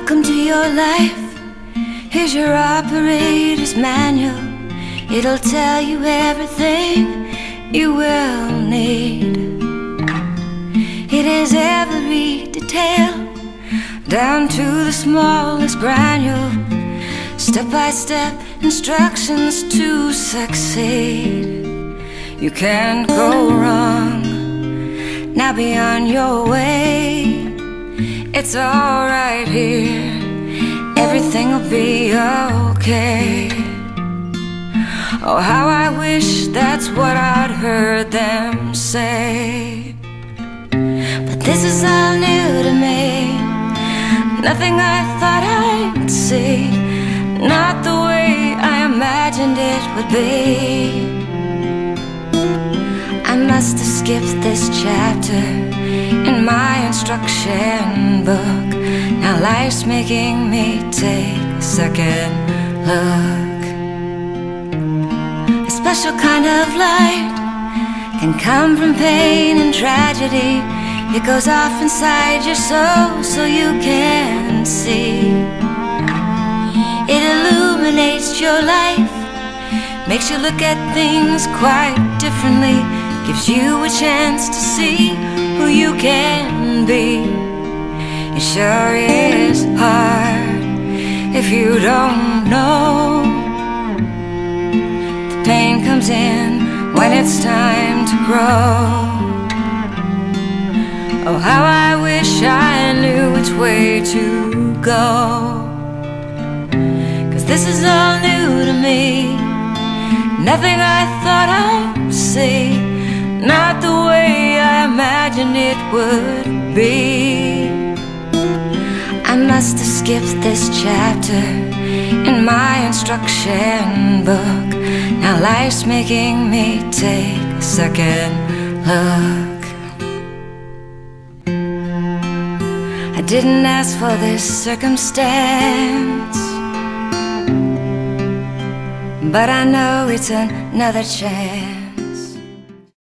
Welcome to your life. Here's your operator's manual. It'll tell you everything you will need. It is every detail, down to the smallest granule. Step-by-step instructions to succeed. You can't go wrong. Now be on your way. It's all right here. Everything will be okay. Oh, how I wish that's what I'd heard them say. But this is all new to me. Nothing I thought I'd see. Not the way I imagined it would be. I must have skipped this chapter in my instruction book. Now life's making me take a second look. A special kind of light can come from pain and tragedy. It goes off inside your soul so you can see. It illuminates your life, makes you look at things quite differently, gives you a chance to see who you can be. It sure is hard if you don't know. The pain comes in when it's time to grow. Oh, how I wish I knew which way to go. 'Cause this is all new to me. Nothing I thought I'd see. Not the way I imagined it would be. I must have skipped this chapter in my instruction book. Now life's making me take a second look. I didn't ask for this circumstance, but I know it's another chance.